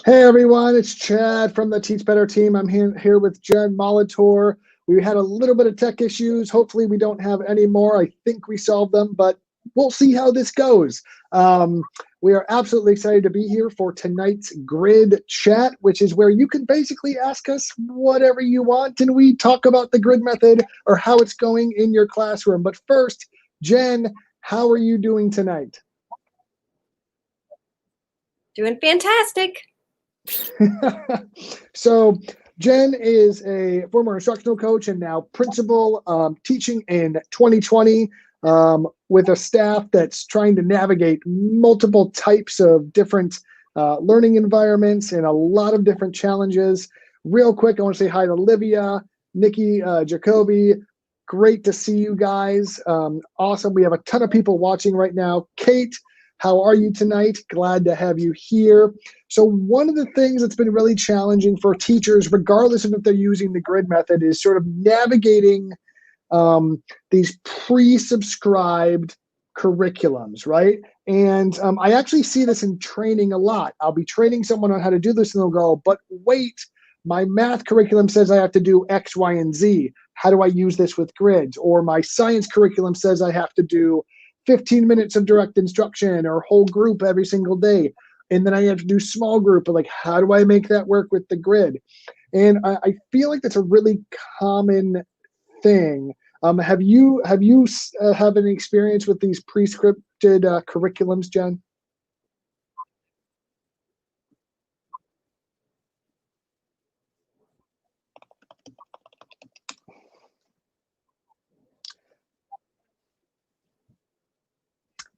Hey everyone, it's Chad from the Teach Better team. I'm here with Jen Molitor. We had a little bit of tech issues. Hopefully, we don't have any more. I think we solved them, but we'll see how this goes. Um, we are absolutely excited to be here for tonight's grid chat, which is where you can basically ask us whatever you want, and we talk about the grid method or how it's going in your classroom. But first, Jen, how are you doing tonight? Doing fantastic. So Jen is a former instructional coach and now principal, teaching in 2020 with a staff that's trying to navigate multiple types of different learning environments and a lot of different challenges. Real quick, I want to say hi to Livia, Nikki, Jacoby. Great to see you guys. Awesome. We have a ton of people watching right now. Kate, how are you tonight? Glad to have you here. So one of the things that's been really challenging for teachers, regardless of if they're using the grid method, is sort of navigating these pre-subscribed curriculums, right? And I actually see this in training a lot. I'll be training someone on how to do this, and they'll go, but wait, my math curriculum says I have to do X, Y, and Z. How do I use this with grids? Or my science curriculum says I have to do 15 minutes of direct instruction or whole group every single day. And then I have to do small group, but like, how do I make that work with the grid? And I feel like that's a really common thing. Have you have any experience with these pre-scripted curriculums, Jen?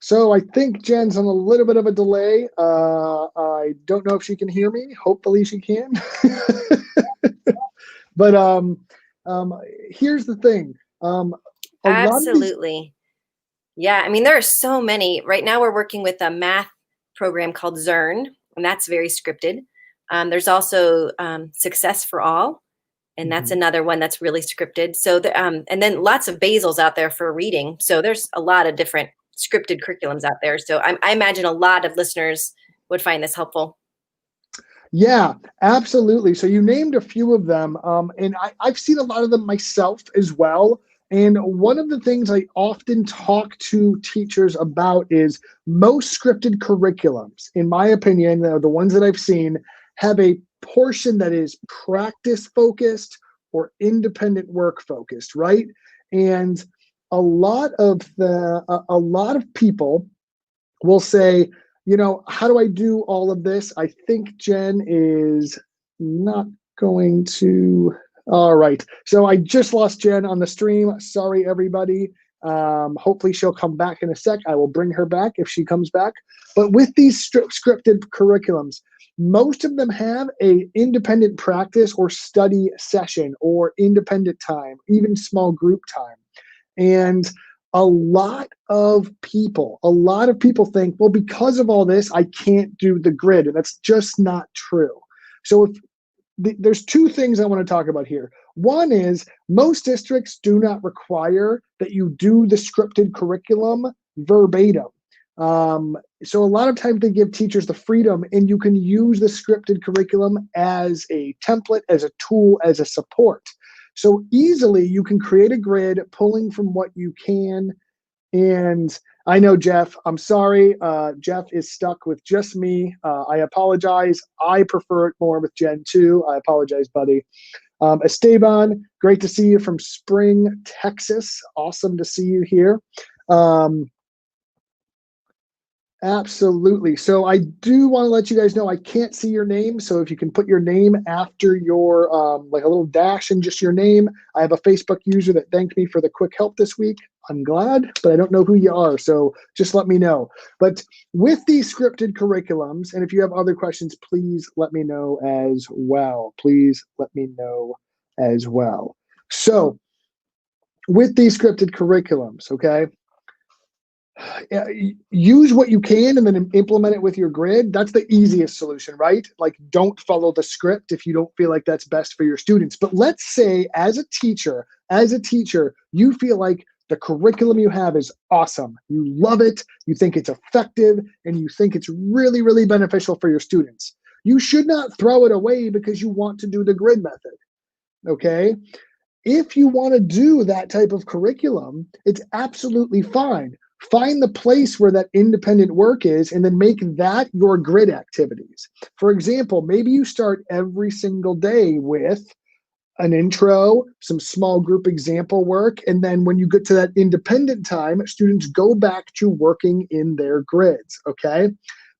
So I think Jen's on a little bit of a delay. I don't know if she can hear me. Hopefully she can. But um, here's the thing. Um, a lot of these. Absolutely. Yeah, I mean, there are so many. Right now, we're working with a math program called Zern, and that's very scripted. There's also Success for All, and that's Mhm. another one that's really scripted. And then lots of Basils out there for reading. So there's a lot of different scripted curriculums out there. So I imagine a lot of listeners would find this helpful. Yeah, absolutely. So you named a few of them, and I've seen a lot of them myself as well. And one of the things I often talk to teachers about is most scripted curriculums, in my opinion, the ones that I've seen, have a portion that is practice focused or independent work focused, right? And a lot of people will say, how do I do all of this? I think Jen is not going to. All right. So I just lost Jen on the stream. Sorry, everybody. Hopefully she'll come back in a sec. I will bring her back if she comes back. But with these scripted curriculums, most of them have a independent practice or study session or independent time, even small group time. And a lot of people think, well, because of all this, I can't do the grid. And that's just not true. So there's two things I want to talk about here. One is most districts do not require that you do the scripted curriculum verbatim. So a lot of times they give teachers the freedom, and you can use the scripted curriculum as a template, as a tool, as a support. So easily you can create a grid pulling from what you can. And I know Jeff, I'm sorry. Jeff is stuck with just me. I apologize. I prefer it more with Jen too. I apologize, buddy. Esteban, great to see you from Spring, Texas. Awesome to see you here. Um, Absolutely. So I do want to let you guys know I can't see your name. So if you can put your name after your like a little dash and just your name. I have a Facebook user that thanked me for the quick help this week. I'm glad, but I don't know who you are. So just let me know. But with these scripted curriculums, and if you have other questions, please let me know as well. Please let me know as well. So with these scripted curriculums, okay, use what you can and then implement it with your grid. That's the easiest solution, right? Like, don't follow the script if you don't feel like that's best for your students. But let's say as a teacher, you feel like the curriculum you have is awesome. You love it, you think it's effective, and you think it's really, really beneficial for your students. You should not throw it away because you want to do the grid method. Okay. If you want to do that type of curriculum, it's absolutely fine. Find the place where that independent work is and then make that your grid activities. For example, maybe you start every single day with an intro, some small group example work, and then when you get to that independent time, students go back to working in their grids, okay?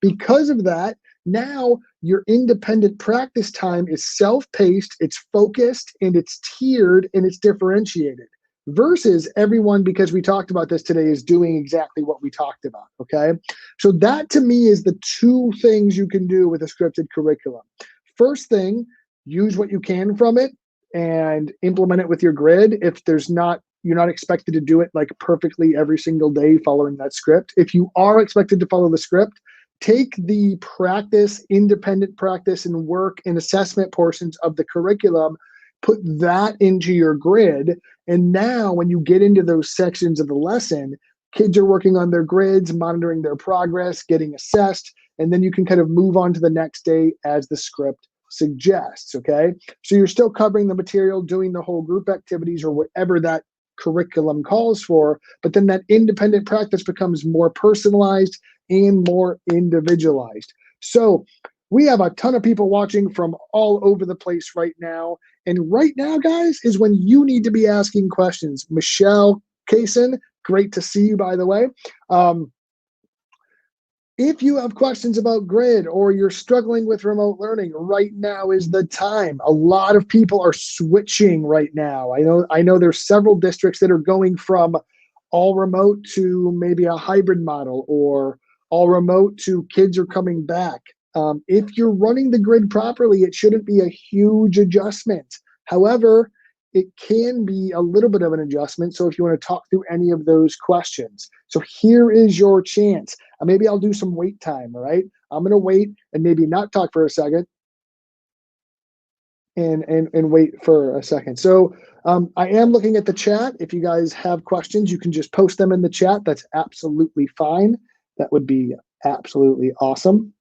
Because of that, now your independent practice time is self-paced, it's focused, and it's tiered, and it's differentiated. Versus everyone, because we talked about this today, is doing exactly what we talked about, okay? So that to me is the two things you can do with a scripted curriculum. First thing, use what you can from it and implement it with your grid. If you're not expected to do it like perfectly every single day following that script. If you are expected to follow the script, take the practice, independent practice and work and assessment portions of the curriculum, put that into your grid. And now when you get into those sections of the lesson, kids are working on their grids, monitoring their progress, getting assessed, and then you can kind of move on to the next day as the script suggests, okay? So you're still covering the material, doing the whole group activities or whatever that curriculum calls for, but then that independent practice becomes more personalized and more individualized. So we have a ton of people watching from all over the place right now. And right now, guys, is when you need to be asking questions. Michelle Kaysen, great to see you, by the way. If you have questions about grid or you're struggling with remote learning, right now is the time. A lot of people are switching right now. I know there's several districts that are going from all remote to maybe a hybrid model, or all remote to kids are coming back. If you're running the grid properly, it shouldn't be a huge adjustment. However, it can be a little bit of an adjustment. So if you want to talk through any of those questions. So here is your chance. Maybe I'll do some wait time, all right? I'm going to wait and maybe not talk for a second and wait for a second. So I am looking at the chat. If you guys have questions, you can just post them in the chat. That's absolutely fine. That would be absolutely awesome.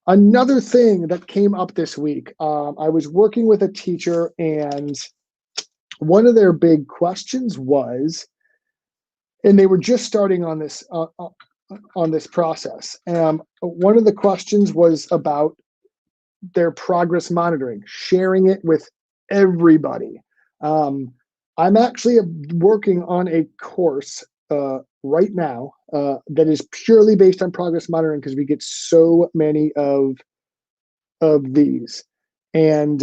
Another thing that came up this week, I was working with a teacher, and one of their big questions was, and they were just starting on this process. One of the questions was about their progress monitoring, sharing it with everybody. I'm actually working on a course right now that is purely based on progress monitoring because we get so many of these. And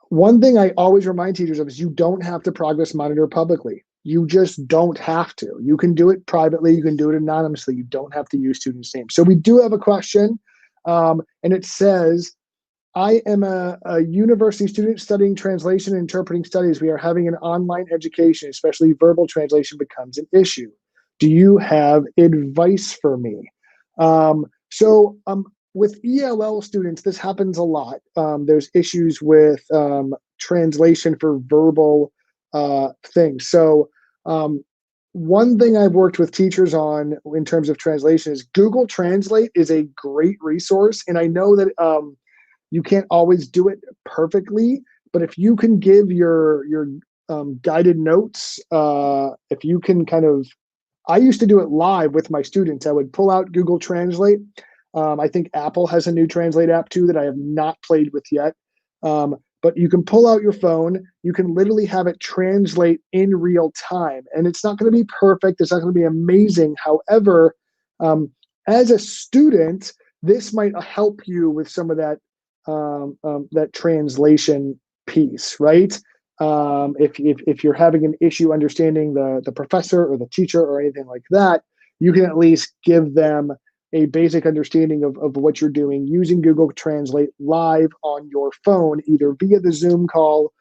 one thing I always remind teachers of is you don't have to progress monitor publicly. You just don't have to. You can do it privately. You can do it anonymously. You don't have to use students' names. So we do have a question, and it says, I am a university student studying translation and interpreting studies. We are having an online education, especially verbal translation becomes an issue. Do you have advice for me? With ELL students, this happens a lot. There's issues with translation for verbal things. So one thing I've worked with teachers on in terms of translation is Google Translate is a great resource. And I know that you can't always do it perfectly, but if you can give your guided notes, if you can I used to do it live with my students. I would pull out Google Translate. I think Apple has a new Translate app too that I have not played with yet. But you can pull out your phone. You can literally have it translate in real time. And it's not going to be perfect. It's not going to be amazing. However, as a student, this might help you with some of that that translation piece, right? If you're having an issue understanding the professor or the teacher or anything like that, you can at least give them a basic understanding of what you're doing using Google Translate live on your phone, either via the Zoom call,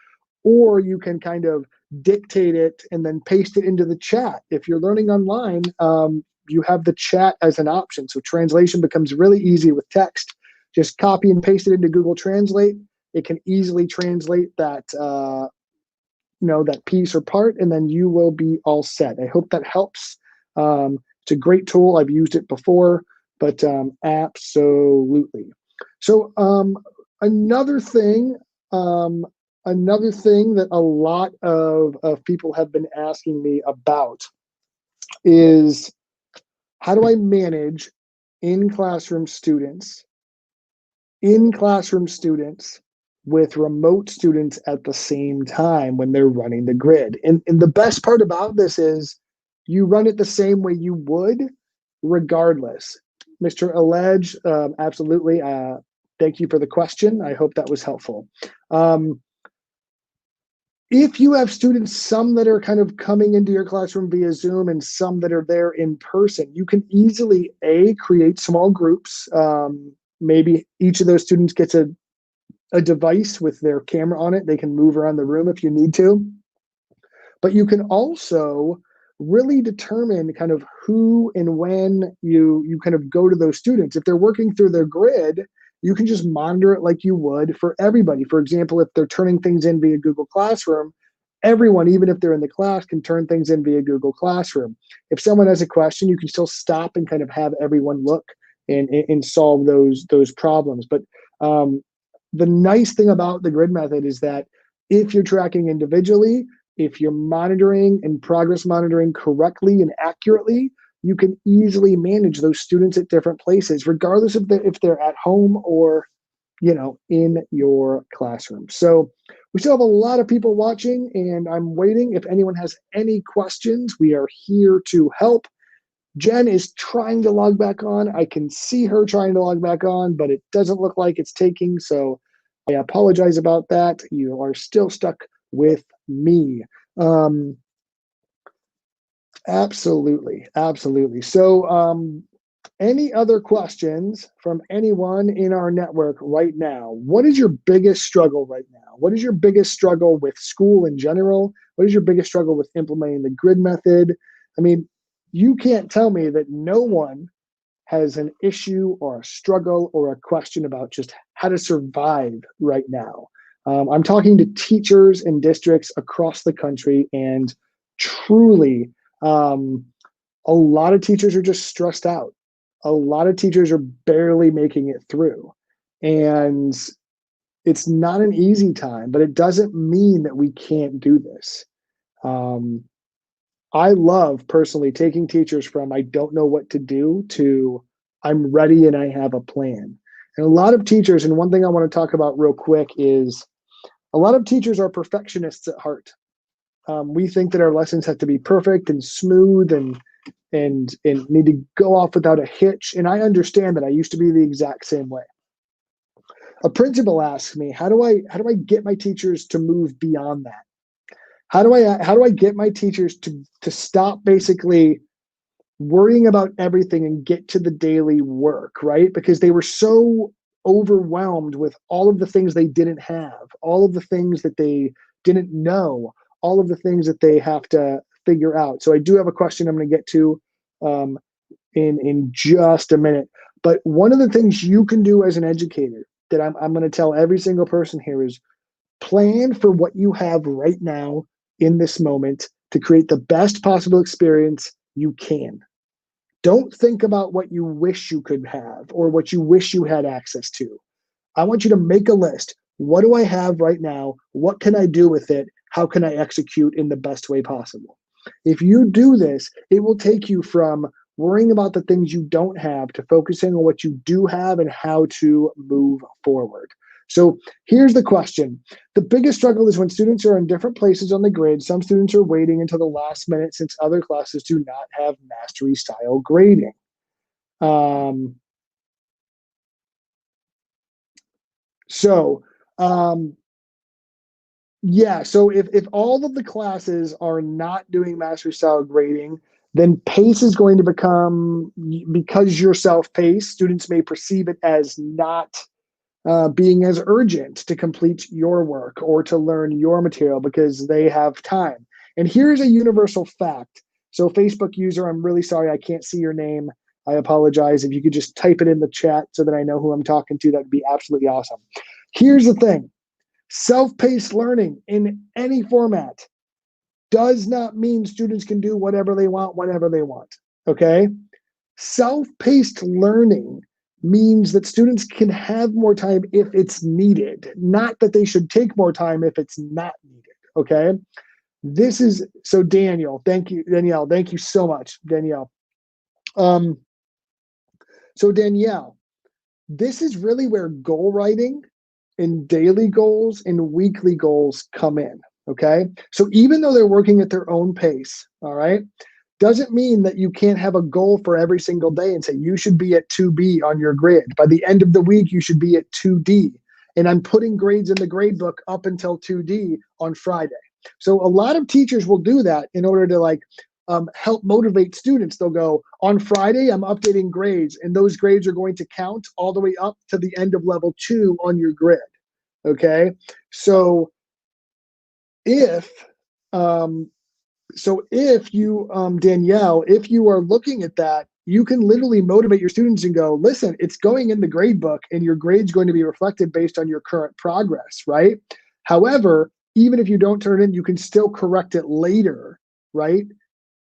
or you can kind of dictate it and then paste it into the chat. If you're learning online, you have the chat as an option. So translation becomes really easy with text. Just copy and paste it into Google Translate. It can easily translate that that piece or part, and then you will be all set. I hope that helps. It's a great tool. I've used it before. But absolutely. So another thing, another thing that a lot of people have been asking me about is, how do I manage in-classroom students with remote students at the same time when they're running the grid? And the best part about this is you run it the same way you would regardless. Mr. Alleged, absolutely. Thank you for the question. I hope that was helpful. If you have students, some that are kind of coming into your classroom via Zoom and some that are there in person, you can easily, create small groups. Maybe each of those students gets a device with their camera on it. They can move around the room if you need to. But you can also really determine kind of who and when you kind of go to those students. If they're working through their grid, you can just monitor it like you would for everybody. For example, if they're turning things in via Google Classroom, everyone, even if they're in the class, can turn things in via Google Classroom. If someone has a question, you can still stop and kind of have everyone look and solve those problems. But the nice thing about the grid method is that if you're tracking individually, if you're monitoring and progress monitoring correctly and accurately, you can easily manage those students at different places, regardless of if they're at home or, in your classroom. So we still have a lot of people watching, and I'm waiting. If anyone has any questions, we are here to help. Jen is trying to log back on. I can see her trying to log back on, but it doesn't look like it's taking. So I apologize about that. You are still stuck with me. Absolutely. So any other questions from anyone in our network right now? What is your biggest struggle right now? What is your biggest struggle with school in general? What is your biggest struggle with implementing the grid method? I mean, you can't tell me that no one has an issue or a struggle or a question about just how to survive right now. I'm talking to teachers in districts across the country, and truly, a lot of teachers are just stressed out. A lot of teachers are barely making it through. And it's not an easy time, but it doesn't mean that we can't do this. I love personally taking teachers from I don't know what to do to I'm ready and I have a plan. And a lot of teachers, and one thing I want to talk about real quick is a lot of teachers are perfectionists at heart. We think that our lessons have to be perfect and smooth and need to go off without a hitch. And I understand that. I used to be the exact same way. A principal asks me, how do I get my teachers to move beyond that? How do I get my teachers to stop basically worrying about everything and get to the daily work, right? Because they were so overwhelmed with all of the things they didn't have, all of the things that they didn't know, all of the things that they have to figure out. So I do have a question I'm going to get to in just a minute. But one of the things you can do as an educator that I'm going to tell every single person here is plan for what you have right now in this moment to create the best possible experience you can. Don't think about what you wish you could have or what you wish you had access to. I want you to make a list. What do I have right now? What can I do with it? How can I execute in the best way possible? If you do this, it will take you from worrying about the things you don't have to focusing on what you do have and how to move forward. So here's the question. The biggest struggle is when students are in different places on the grid. Some students are waiting until the last minute since other classes do not have mastery style grading. Yeah, so if all of the classes are not doing mastery style grading, then PACE is going to become, because you're self-paced, students may perceive it as not being as urgent to complete your work or to learn your material because they have time. And here's a universal fact. So Facebook user, I'm really sorry, I can't see your name. I apologize. If you could just type it in the chat so that I know who I'm talking to, that'd be absolutely awesome. Here's the thing. Self-paced learning in any format does not mean students can do whatever they want, whenever they want, okay? Self-paced learning means that students can have more time if it's needed, not that they should take more time if it's not needed. Okay. This is so Daniel. Thank you, Danielle. Thank you so much, Danielle. So Danielle, this is really where goal writing and daily goals and weekly goals come in. Okay. So even though they're working at their own pace, all right, doesn't mean that you can't have a goal for every single day and say you should be at 2B on your grid. By the end of the week, you should be at 2D. And I'm putting grades in the grade book up until 2D on Friday. So a lot of teachers will do that in order to help motivate students. They'll go, on Friday, I'm updating grades, and those grades are going to count all the way up to the end of level 2 on your grid. Okay. So if you, Danielle, if you are looking at that, you can literally motivate your students and go, listen, it's going in the grade book and your grade's going to be reflected based on your current progress, right? However, even if you don't turn it in, you can still correct it later, right?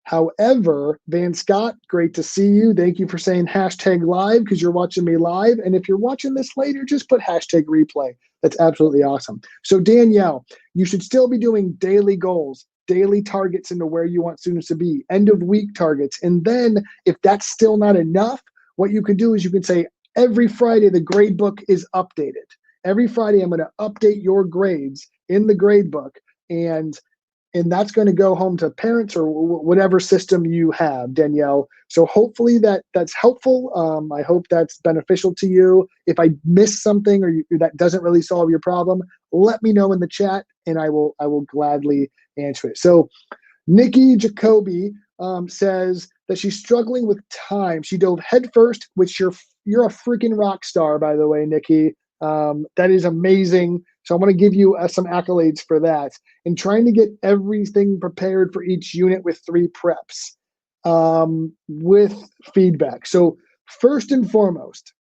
However, Van Scott, great to see you. Thank you for saying #live because you're watching me live. And if you're watching this later, just put #replay. That's absolutely awesome. So Danielle, you should still be doing daily goals, daily targets into where you want students to be, end of week targets. And then if that's still not enough, what you can do is you can say, every Friday, the grade book is updated. Every Friday, I'm going to update your grades in the grade book. And that's going to go home to parents or whatever system you have, Danielle. So hopefully that's helpful. I hope that's beneficial to you. If I missed something or that doesn't really solve your problem, let me know in the chat and I will gladly answer it. So Nikki Jacoby says that she's struggling with time. She dove headfirst, which you're a freaking rock star, by the way, Nikki. That is amazing. So I want to give you some accolades for that. And trying to get everything prepared for each unit with 3 preps with feedback. So first and foremost,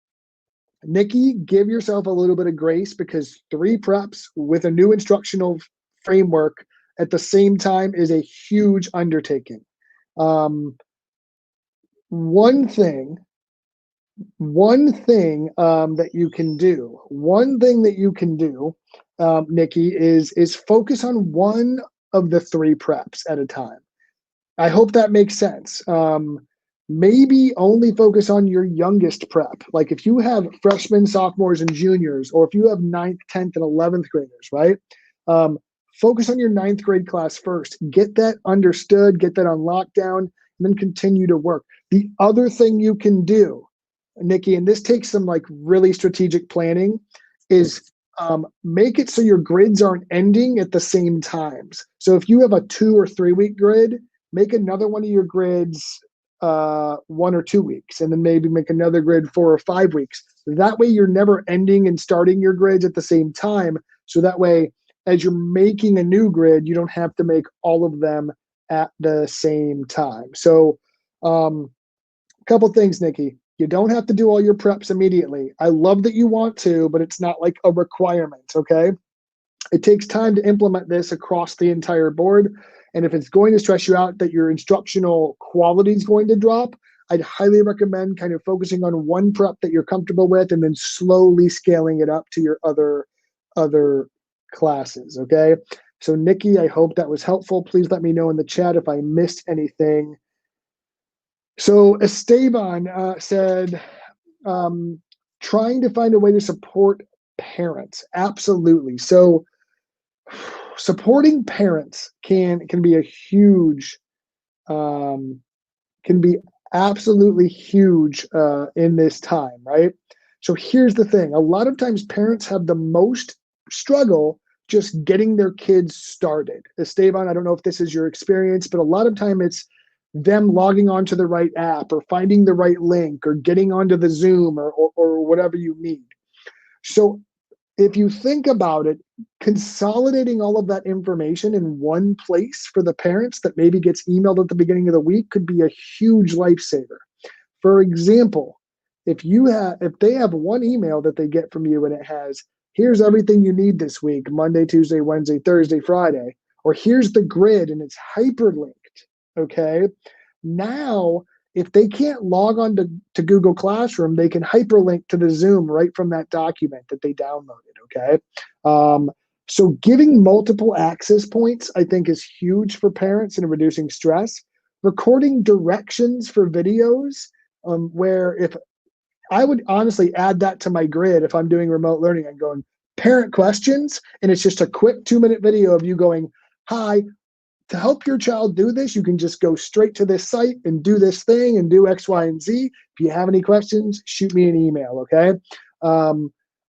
Nikki, give yourself a little bit of grace because 3 preps with a new instructional framework at the same time is a huge undertaking. One thing that you can do, Nikki, is focus on one of the 3 preps at a time. I hope that makes sense. Maybe only focus on your youngest prep. Like if you have freshmen, sophomores, and juniors, or if you have 9th, 10th, and 11th graders, right? Focus on your 9th grade class first. Get that understood, get that on lockdown, and then continue to work. The other thing you can do, Nikki, and this takes some really strategic planning, is make it so your grids aren't ending at the same times. So if you have a 2 or 3 week grid, make another one of your grids 1 or 2 weeks, and then maybe make another grid 4 or 5 weeks. That way you're never ending and starting your grids at the same time. So that way, as you're making a new grid, you don't have to make all of them at the same time. So a couple things, Nikki. You don't have to do all your preps immediately. I love that you want to, but it's not like a requirement, okay? It takes time to implement this across the entire board. And if it's going to stress you out that your instructional quality is going to drop, I'd highly recommend kind of focusing on one prep that you're comfortable with and then slowly scaling it up to your other classes, okay? So Nikki, I hope that was helpful. Please let me know in the chat if I missed anything. So Esteban said, trying to find a way to support parents. Absolutely. So supporting parents can be a huge, can be absolutely huge in this time, right? So here's the thing. A lot of times parents have the most struggle just getting their kids started. Esteban, I don't know if this is your experience, but a lot of time it's them logging onto the right app or finding the right link or getting onto the Zoom or whatever you need. So if you think about it, consolidating all of that information in one place for the parents that maybe gets emailed at the beginning of the week could be a huge lifesaver. For example, if they have one email that they get from you and it has, here's everything you need this week, Monday, Tuesday, Wednesday, Thursday, Friday, or here's the grid and it's hyperlinked, okay? Now if they can't log on to Google Classroom, they can hyperlink to the Zoom right from that document that they downloaded, okay? So giving multiple access points, I think, is huge for parents in reducing stress. Recording directions for videos, where if I would honestly add that to my grid if I'm doing remote learning and going parent questions, and it's just a quick 2-minute video of you going, hi, to help your child do this, you can just go straight to this site and do this thing and do X, Y, and Z. If you have any questions, shoot me an email, okay?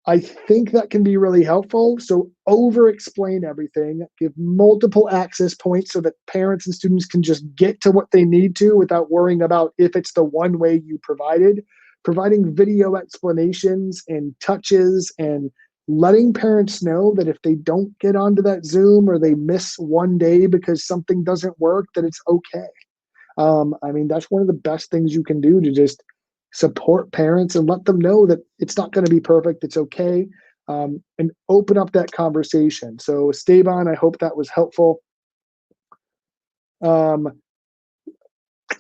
I think that can be really helpful. So over-explain everything, give multiple access points so that parents and students can just get to what they need to without worrying about if it's the one way you provided. Providing video explanations and touches and letting parents know that if they don't get onto that Zoom or they miss one day because something doesn't work, that it's okay. I mean, that's one of the best things you can do to just support parents and let them know that it's not going to be perfect. It's okay. And open up that conversation. So Esteban, I hope that was helpful.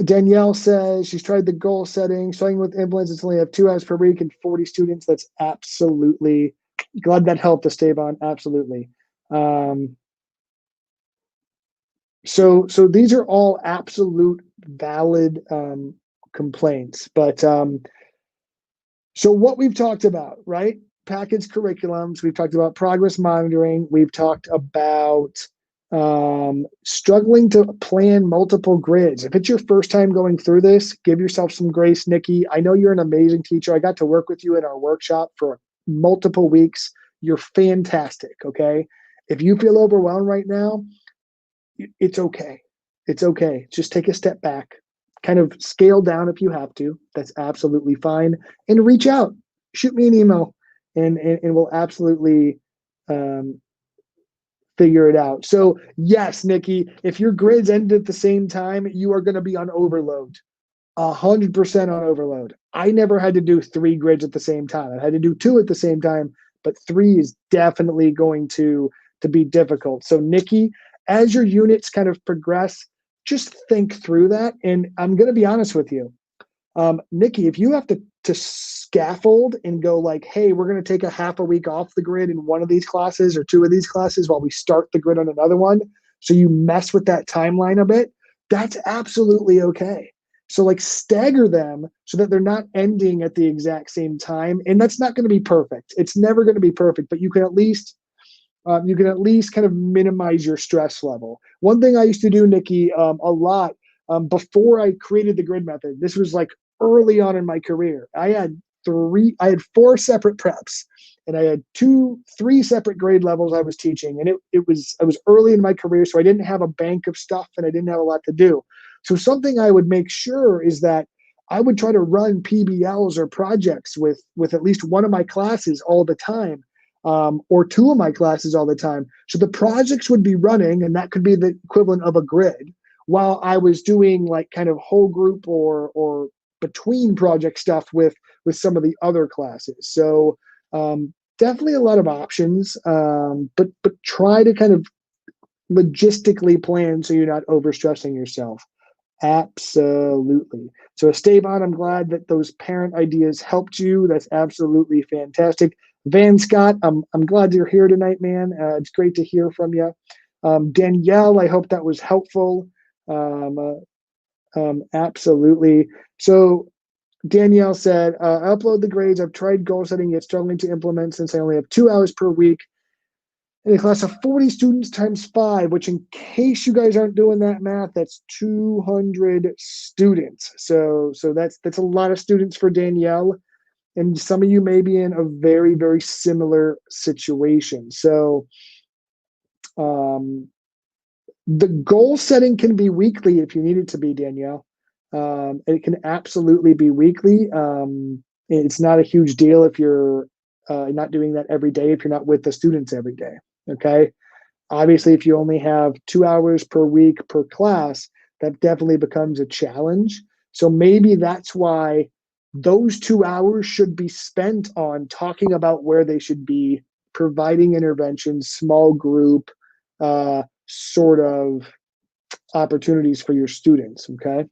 Danielle says she's tried the goal setting, starting with implements. It's only have 2 hours per week and 40 students. That's absolutely glad that helped, Esteban. Absolutely. So these are all absolute valid complaints. But so what we've talked about, right? Packaged curriculums. We've talked about progress monitoring. We've talked about struggling to plan multiple grids. If it's your first time going through this, give yourself some grace, Nikki. I know you're an amazing teacher. I got to work with you in our workshop for multiple weeks. You're fantastic, okay? If you feel overwhelmed right now, it's okay. It's okay. Just take a step back, kind of scale down if you have to. That's absolutely fine. And reach out. Shoot me an email, and we'll absolutely figure it out. So yes, Nikki, if your grids end at the same time, you are going to be on overload. 100% on overload. I never had to do 3 grids at the same time. I had to do 2 at the same time, but 3 is definitely going to be difficult. So Nikki, as your units kind of progress, just think through that. And I'm going to be honest with you. Nikki, if you have to scaffold and go like, hey, we're going to take a half a week off the grid in one of these classes or 2 of these classes while we start the grid on another one, so you mess with that timeline a bit, that's absolutely okay. So like stagger them so that they're not ending at the exact same time. And that's not going to be perfect. It's never going to be perfect, but you can at least kind of minimize your stress level. One thing I used to do, Nikki, a lot before I created the grid method, this was like early on in my career. I had 4 separate preps, and I had 3 separate grade levels I was teaching. And I was early in my career, so I didn't have a bank of stuff and I didn't have a lot to do. So something I would make sure is that I would try to run PBLs or projects with at least one of my classes all the time, or 2 of my classes all the time. So the projects would be running, and that could be the equivalent of a grid, while I was doing like kind of whole group or between project stuff with some of the other classes. So definitely a lot of options, but try to kind of logistically plan so you're not overstressing yourself. Absolutely. So Esteban, I'm glad that those parent ideas helped you. That's absolutely fantastic. Van Scott, I'm glad you're here tonight, man. It's great to hear from you. Danielle, I hope that was helpful. Absolutely. So Danielle said, upload the grades. I've tried goal setting, yet struggling to implement since I only have 2 hours per week in a class of 40 students times 5, which in case you guys aren't doing that math, that's 200 students. So that's a lot of students for Danielle. And some of you may be in a very, very similar situation. So the goal setting can be weekly if you need it to be, Danielle. It can absolutely be weekly. It's not a huge deal if you're not doing that every day, if you're not with the students every day, okay? Obviously, if you only have 2 hours per week per class, that definitely becomes a challenge. So maybe that's why those 2 hours should be spent on talking about where they should be, providing interventions, small group, sort of opportunities for your students, okay?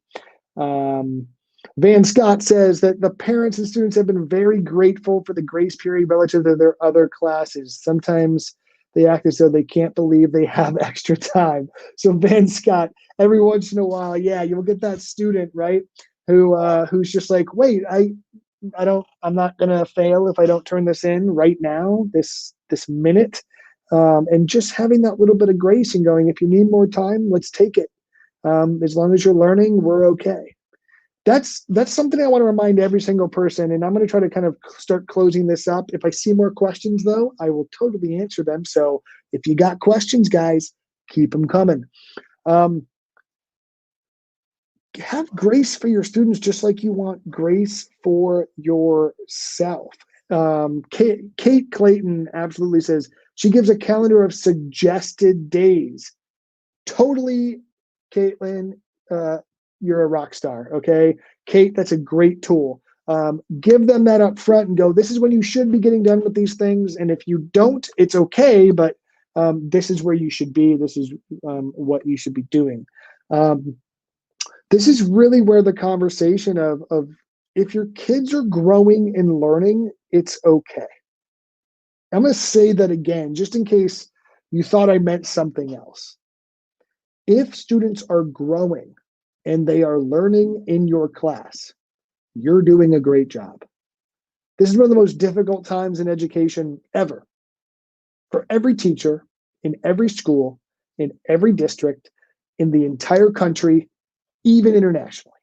Van Scott says that the parents and students have been very grateful for the grace period relative to their other classes. Sometimes they act as though they can't believe they have extra time. So Van Scott, every once in a while, yeah, you'll get that student, right? Who's just like, wait, I'm not gonna fail if I don't turn this in right now, this minute. And just having that little bit of grace and going, if you need more time, let's take it. As long as you're learning, we're okay. That's something I want to remind every single person, and I'm going to try to kind of start closing this up. If I see more questions, though, I will totally answer them. So if you got questions, guys, keep them coming. Have grace for your students just like you want grace for yourself. Kate Clayton absolutely says she gives a calendar of suggested days. Totally, Caitlin, you're a rock star, okay? Kate, that's a great tool. Give them that up front and go, this is when you should be getting done with these things. And if you don't, it's okay, but this is where you should be. This is what you should be doing. This is really where the conversation of if your kids are growing and learning, it's okay. I'm going to say that again, just in case you thought I meant something else. If students are growing and they are learning in your class, you're doing a great job. This is one of the most difficult times in education ever. For every teacher, in every school, in every district, in the entire country, even internationally.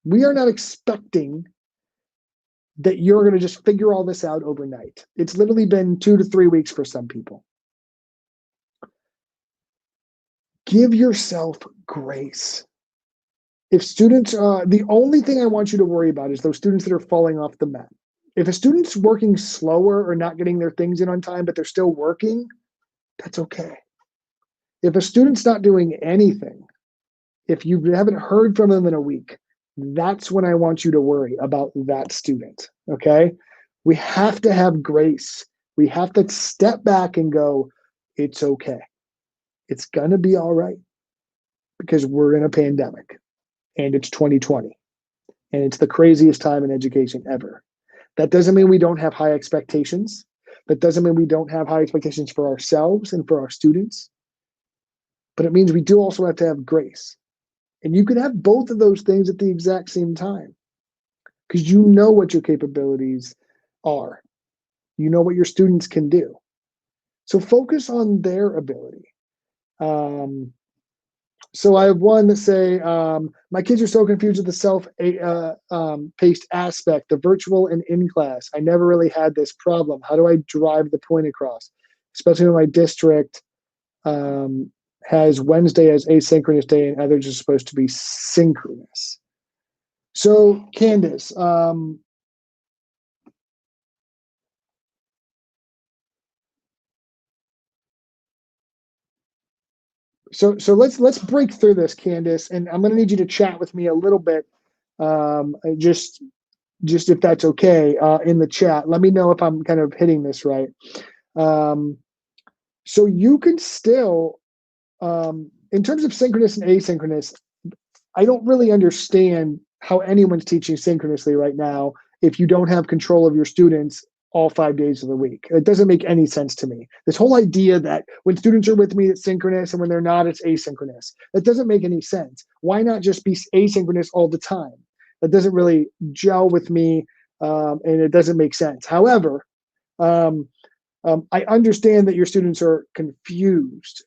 We are not expecting that you're going to just figure all this out overnight. It's literally been 2 to 3 weeks for some people. Give yourself grace. If students, the only thing I want you to worry about is those students that are falling off the mat. If a student's working slower or not getting their things in on time, but they're still working, that's okay. If a student's not doing anything, if you haven't heard from them in a week, that's when I want you to worry about that student, okay? We have to have grace. We have to step back and go, it's okay. It's gonna be all right because we're in a pandemic and it's 2020 and it's the craziest time in education ever. That doesn't mean we don't have high expectations. That doesn't mean we don't have high expectations for ourselves and for our students. But it means we do also have to have grace. And you can have both of those things at the exact same time because you know what your capabilities are. You know what your students can do. So focus on their ability. So I have one that say, my kids are so confused with the self-paced aspect, the virtual and in-class. I never really had this problem. How do I drive the point across? Especially when my district has Wednesday as asynchronous day and others are supposed to be synchronous. So Candace, so let's break through this, Candace, and I'm going to need you to chat with me a little bit, just if that's okay, in the chat. Let me know if I'm kind of hitting this right. So you can still, in terms of synchronous and asynchronous, I don't really understand how anyone's teaching synchronously right now if you don't have control of your students all 5 days of the week. It doesn't make any sense to me. This whole idea that when students are with me, it's synchronous, and when they're not, it's asynchronous. That doesn't make any sense. Why not just be asynchronous all the time? That doesn't really gel with me, and it doesn't make sense. However, I understand that your students are confused.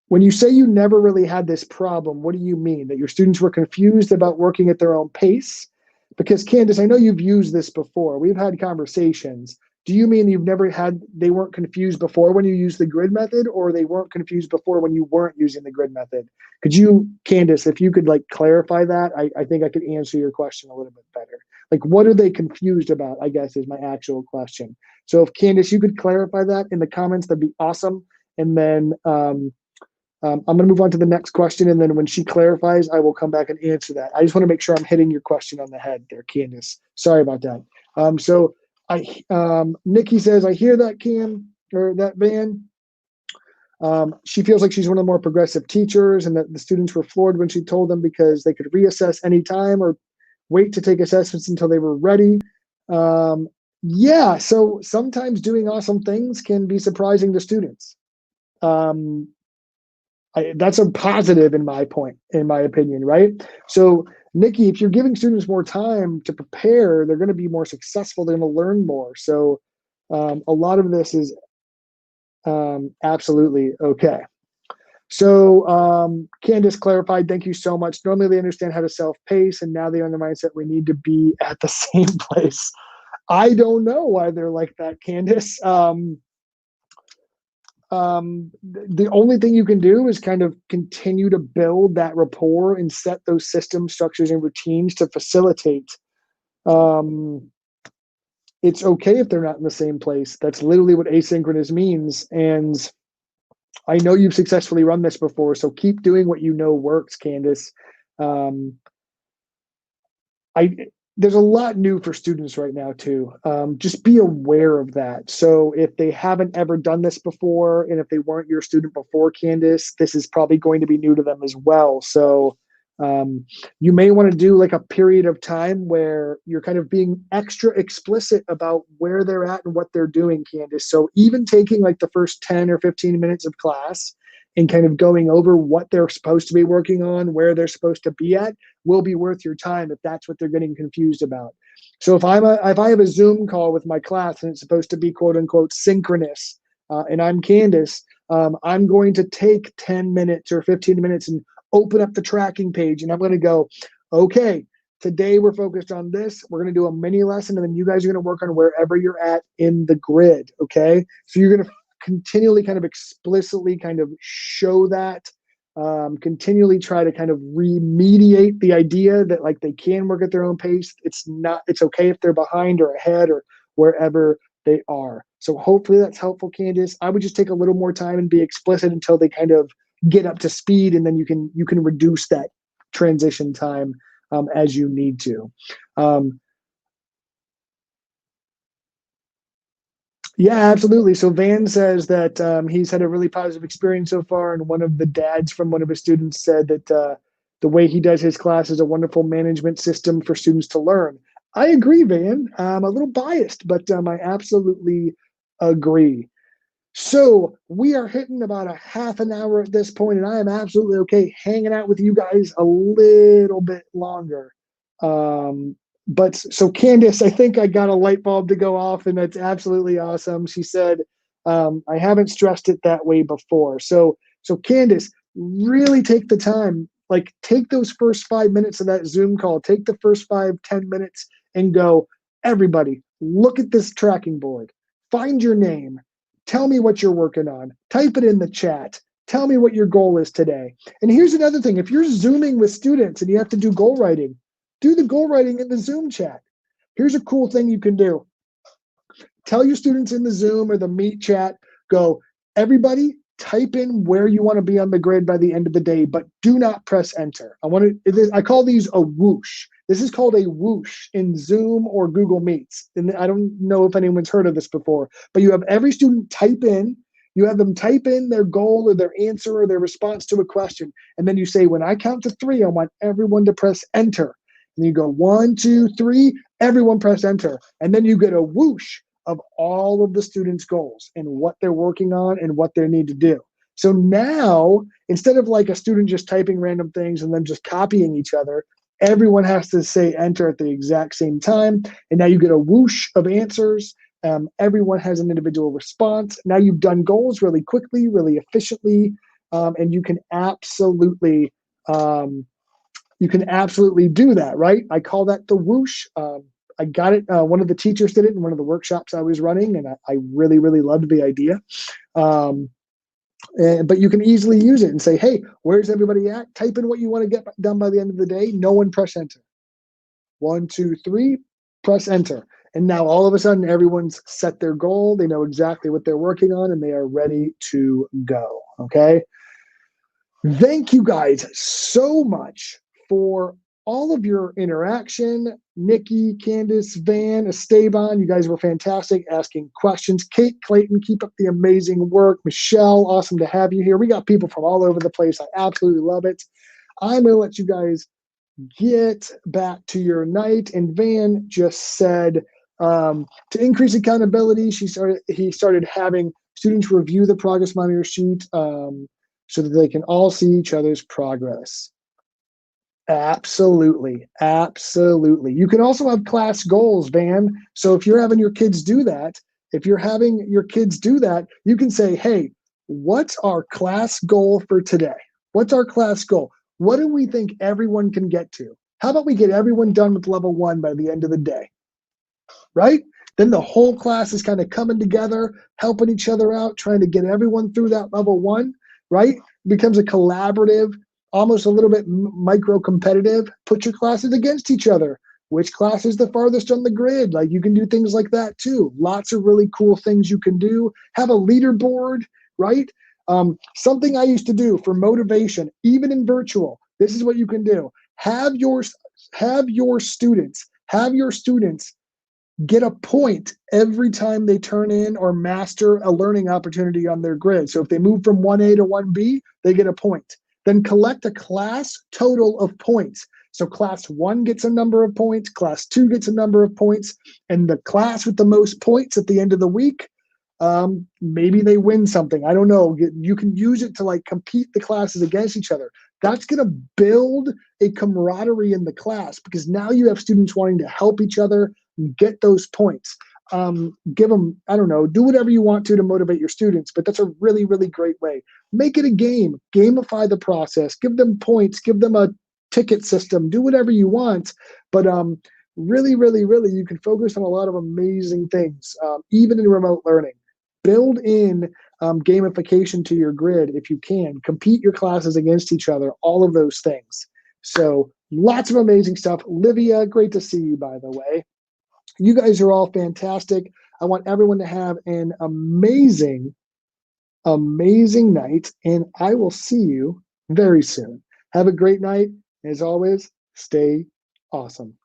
When you say you never really had this problem, what do you mean? That your students were confused about working at their own pace? Because Candace, I know you've used this before. We've had conversations. Do you mean they weren't confused before when you used the grid method, or they weren't confused before when you weren't using the grid method? Could you, Candace, if you could clarify that, I think I could answer your question a little bit better. What are they confused about, I guess, is my actual question. So if Candace, you could clarify that in the comments, that'd be awesome. And then I'm going to move on to the next question, and then when she clarifies, I will come back and answer that. I just want to make sure I'm hitting your question on the head there, Candace. Sorry about that. Nikki says, I hear that, Cam, or that Van. She feels like she's one of the more progressive teachers, and that the students were floored when she told them because they could reassess anytime or wait to take assessments until they were ready. Yeah, so sometimes doing awesome things can be surprising to students. Um, that's a positive in my opinion, right? So, Nikki, if you're giving students more time to prepare, they're going to be more successful. They're going to learn more. So, a lot of this is absolutely okay. So, Candace clarified, thank you so much. Normally they understand how to self-pace, and now they're in the mindset we need to be at the same place. I don't know why they're like that, Candace. The only thing you can do is kind of continue to build that rapport and set those systems, structures, and routines to facilitate. Um, it's okay if they're not in the same place. That's literally what asynchronous means. And I know you've successfully run this before, so keep doing what you know works, Candace. Um, I There's a lot new for students right now too. Just be aware of that. So if they haven't ever done this before, and if they weren't your student before, Candace, this is probably going to be new to them as well. So you may want to do like a period of time where you're kind of being extra explicit about where they're at and what they're doing, Candace. So even taking like the first 10 or 15 minutes of class and kind of going over what they're supposed to be working on, where they're supposed to be at, will be worth your time if that's what they're getting confused about. So if I have a Zoom call with my class and it's supposed to be quote unquote synchronous, and I'm Candace, I'm going to take 10 minutes or 15 minutes and open up the tracking page, and I'm going to go, okay, today we're focused on this. We're going to do a mini lesson, and then you guys are going to work on wherever you're at in the grid. Okay, so you're going to continually kind of explicitly kind of show that, continually try to kind of remediate the idea that like they can work at their own pace. It's okay if they're behind or ahead or wherever they are. So hopefully that's helpful, Candace. I would just take a little more time and be explicit until they kind of get up to speed, and then you can reduce that transition time as you need to. Yeah, absolutely. So Van says that he's had a really positive experience so far, and one of the dads from one of his students said that the way he does his class is a wonderful management system for students to learn. I agree, Van. I'm a little biased, but I absolutely agree. So we are hitting about a half an hour at this point, and I am absolutely okay hanging out with you guys a little bit longer. But so Candace, I think I got a light bulb to go off, and that's absolutely awesome. She said, I haven't stressed it that way before. So Candace, really take the time, like take those first 5 minutes of that Zoom call, take the first 5-10 minutes and go, everybody, look at this tracking board, find your name, tell me what you're working on, type it in the chat, tell me what your goal is today. And here's another thing, if you're Zooming with students and you have to do goal writing, do the goal writing in the Zoom chat. Here's a cool thing you can do. Tell your students in the Zoom or the Meet chat, go, everybody type in where you want to be on the grid by the end of the day, but do not press enter. I call these a whoosh. This is called a whoosh in Zoom or Google Meets. And I don't know if anyone's heard of this before, but you have every student you have them type in their goal or their answer or their response to a question. And then you say, when I count to 3, I want everyone to press enter. And you go 1, 2, 3, everyone press enter. And then you get a whoosh of all of the students' goals and what they're working on and what they need to do. So now, instead of like a student just typing random things and then just copying each other, everyone has to say enter at the exact same time. And now you get a whoosh of answers. Everyone has an individual response. Now you've done goals really quickly, really efficiently, and you can absolutely do that, right? I call that the whoosh. I got it. One of the teachers did it in one of the workshops I was running, and I really, really loved the idea. But you can easily use it and say, hey, where's everybody at? Type in what you want to get done by the end of the day. No one press enter. 1, 2, 3, press enter. And now all of a sudden, everyone's set their goal. They know exactly what they're working on, and they are ready to go. Okay. Thank you guys so much for all of your interaction. Nikki, Candace, Van, Esteban, you guys were fantastic asking questions. Kate, Clayton, keep up the amazing work. Michelle, awesome to have you here. We got people from all over the place. I absolutely love it. I'm going to let you guys get back to your night. And Van just said, to increase accountability, he started having students review the progress monitor sheet so that they can all see each other's progress. Absolutely. Absolutely. You can also have class goals, Van. So if you're having your kids do that, you can say, hey, what's our class goal for today? What's our class goal? What do we think everyone can get to? How about we get everyone done with level 1 by the end of the day? Right? Then the whole class is kind of coming together, helping each other out, trying to get everyone through that level 1, right? It becomes a collaborative, almost a little bit micro-competitive. Put your classes against each other. Which class is the farthest on the grid? Like, you can do things like that too. Lots of really cool things you can do. Have a leaderboard, right? Something I used to do for motivation, even in virtual, this is what you can do. Have your students get a point every time they turn in or master a learning opportunity on their grid. So if they move from 1A to 1B, they get a point. Then collect a class total of points. So class 1 gets a number of points, class 2 gets a number of points, and the class with the most points at the end of the week, maybe they win something. I don't know. You can use it to like compete the classes against each other. That's going to build a camaraderie in the class because now you have students wanting to help each other and get those points. Give them, I don't know, do whatever you want to motivate your students, but that's a really, really great way. Make it a game, gamify the process, give them points, give them a ticket system, do whatever you want. But really, really, really, you can focus on a lot of amazing things, even in remote learning. Build in gamification to your grid if you can. Compete your classes against each other, all of those things. So lots of amazing stuff. Livia, great to see you, by the way. You guys are all fantastic. I want everyone to have an amazing, amazing night, and I will see you very soon. Have a great night. As always, stay awesome.